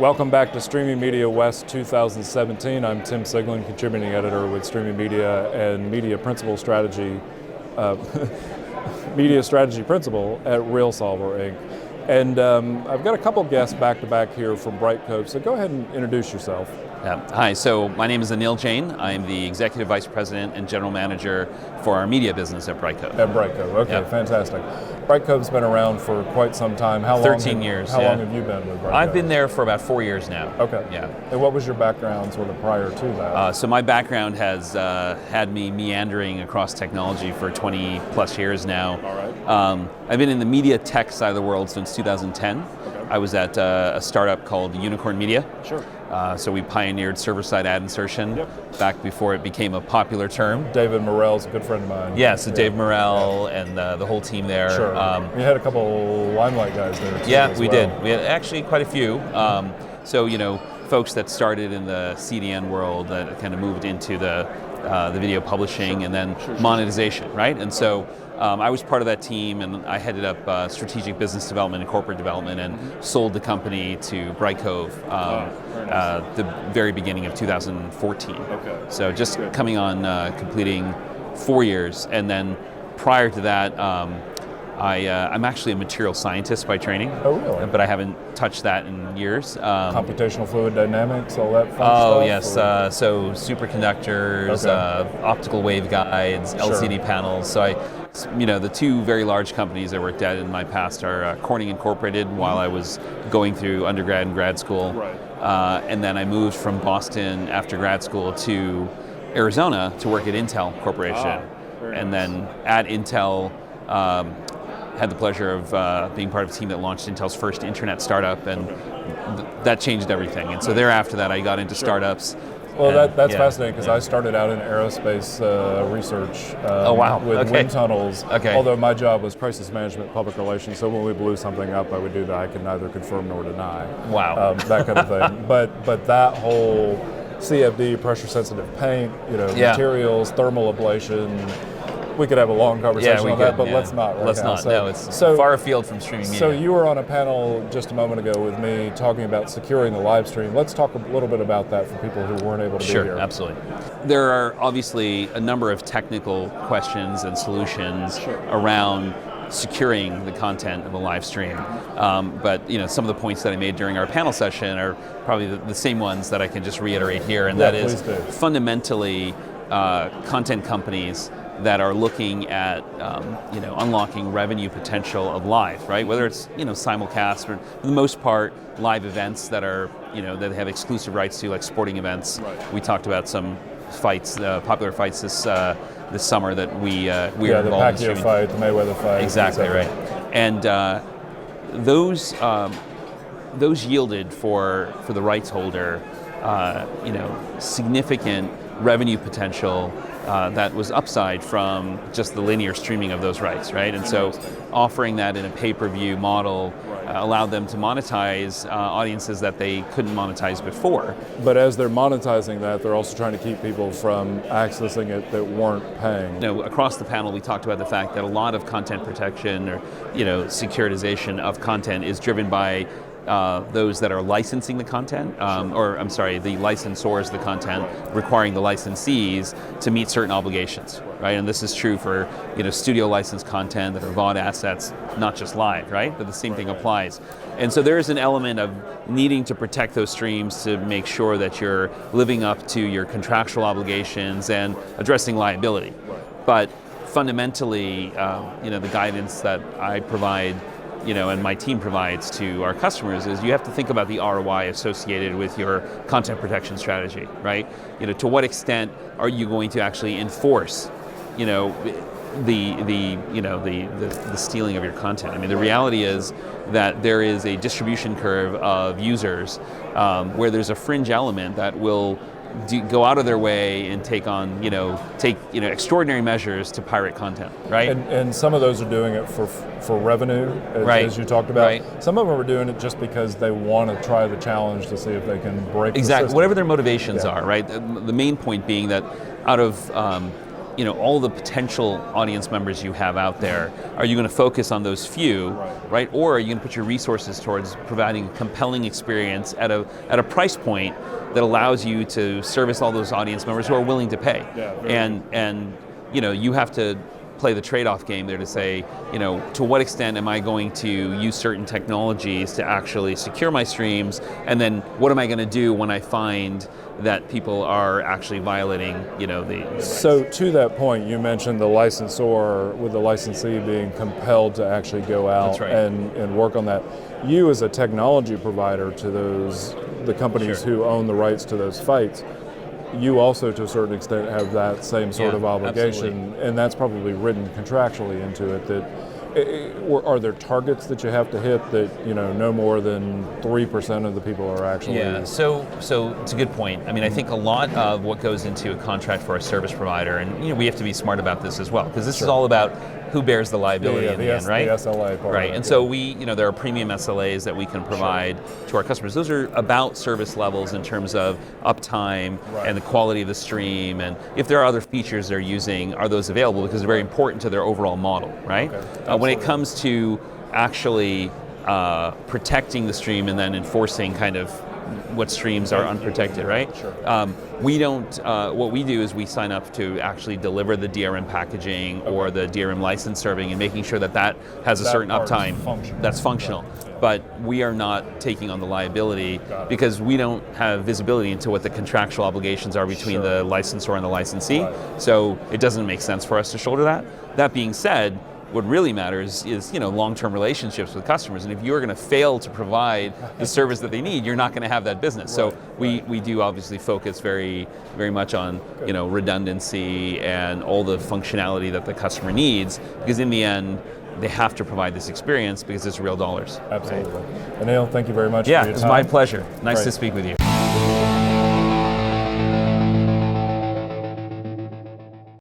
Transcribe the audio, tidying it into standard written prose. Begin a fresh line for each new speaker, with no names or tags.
Welcome back to Streaming Media West 2017. I'm Tim Siglin, contributing editor with Streaming Media and Media Principal Strategy, Media Strategy Principal at RealSolver Inc. And I've got a couple guests back to back here from Brightcove, so go ahead and introduce yourself.
Yeah. Hi, so my name is Anil Jain. I'm the Executive Vice President and General Manager for our media business at Brightcove.
At Brightcove, okay, yeah. Fantastic. Brightcove's been around for quite some time. How
13 years.
How long have you been with Brightcove?
I've been there for about 4 years now.
Okay.
Yeah.
And what was your background sort of prior to that?
So my background has had me meandering across technology for 20 plus years now.
All right.
I've been in the media tech side of the world since 2010. Okay. I was at a startup called Unicorn Media.
Sure.
So we pioneered server-side ad insertion back before it became a popular term.
David Morell's a good friend of mine.
Yeah, so Dave Morell and the whole team there.
Sure. We had a couple Limelight guys there too.
Yeah, we did. We had actually quite a few. So, you know, folks that started in the CDN world that kind of moved into the video publishing and then monetization, right? And so I was part of that team, and I headed up strategic business development and corporate development, and sold the company to Brightcove the very beginning of 2014.
Okay.
So just coming on completing 4 years, and then prior to that, I'm actually a material scientist by training.
Oh, really?
But I haven't touched that in years.
Computational fluid dynamics, all that fun stuff?
Oh, yes. So superconductors, optical waveguides, LCD panels. So the two very large companies I worked at in my past are Corning Incorporated while I was going through undergrad and grad school.
Right.
And then I moved from Boston after grad school to Arizona to work at Intel Corporation. And then at Intel, had the pleasure of being part of a team that launched Intel's first internet startup, and that changed everything. And so thereafter that, I got into startups.
Well, that's fascinating, because I started out in aerospace research with wind tunnels, although my job was crisis management, public relations, so when we blew something up, I would do that. I could neither confirm nor deny.
Wow.
That kind of thing. But that whole CFD, pressure-sensitive paint, materials, thermal ablation, we could have a long conversation on that, but let's not right
let's
now.
Not. No, it's far afield from streaming media.
So you were on a panel just a moment ago with me talking about securing the live stream. Let's talk a little bit about that for people who weren't able to be here.
Sure, absolutely. There are obviously a number of technical questions and solutions around securing the content of a live stream. But some of the points that I made during our panel session are probably the same ones that I can just reiterate here, and that is fundamentally content companies that are looking at unlocking revenue potential of live, right? Whether it's simulcast, or for the most part live events that are that have exclusive rights to, like sporting events. Right. We talked about some fights, popular fights this summer that we are involved in.
The Pacquiao fight, the Mayweather fight.
Exactly right, and those yielded for the rights holder, significant revenue potential. That was upside from just the linear streaming of those rights, right? And so offering that in a pay-per-view model allowed them to monetize audiences that they couldn't monetize before.
But as they're monetizing that, they're also trying to keep people from accessing it that weren't paying.
Across the panel, we talked about the fact that a lot of content protection or securitization of content is driven by those that are licensing the content, the licensors of the content, requiring the licensees to meet certain obligations, right? And this is true for studio licensed content that are VOD assets, not just live, right? But the same thing applies. And so there is an element of needing to protect those streams to make sure that you're living up to your contractual obligations and addressing liability. But fundamentally, the guidance that I provide and my team provides to our customers is you have to think about the ROI associated with your content protection strategy, right? To what extent are you going to actually enforce, the stealing of your content? I mean, the reality is that there is a distribution curve of users where there's a fringe element that will go out of their way and take extraordinary measures to pirate content, right?
And some of those are doing it for revenue, as you talked about.
Right.
Some of them are doing it just because they want to try the challenge to see if they can break the system.
Whatever their motivations are, right? The main point being that out of all the potential audience members you have out there, are you going to focus on those few, right? Or are you going to put your resources towards providing a compelling experience at a price point that allows you to service all those audience members who are willing to pay? And you have to play the trade-off game there to say, to what extent am I going to use certain technologies to actually secure my streams, and then what am I going to do when I find that people are actually violating, the
So to that point, you mentioned the licensor with the licensee being compelled to actually go out and work on that. You as a technology provider to the companies who own the rights to those fights, you also, to a certain extent, have that same sort of obligation, absolutely. And that's probably written contractually into it. That are there targets that you have to hit that no more than 3% of the people are actually?
Yeah. So it's a good point. I mean, I think a lot of what goes into a contract for a service provider, and we have to be smart about this as well, because this is all about who bears the liability in the end, right?
The SLA part.
Right, and so there are premium SLAs that we can provide to our customers. Those are about service levels in terms of uptime and the quality of the stream, and if there are other features they're using, are those available, because they're very important to their overall model, right? When it comes to actually protecting the stream and then enforcing kind of what streams are unprotected, right? We don't, what we do is we sign up to actually deliver the DRM packaging or the DRM license serving, and making sure that has a certain uptime that's functional. But we are not taking on the liability because we don't have visibility into what the contractual obligations are between the licensor and the licensee. So it doesn't make sense for us to shoulder that. That being said, what really matters is long-term relationships with customers, and if you're going to fail to provide the service that they need, you're not going to have that business. So we do obviously focus very, very much on redundancy and all the functionality that the customer needs, because in the end they have to provide this experience because it's real dollars.
Absolutely. Anil, thank you very much.
Yeah, it was my pleasure. Nice to speak with you.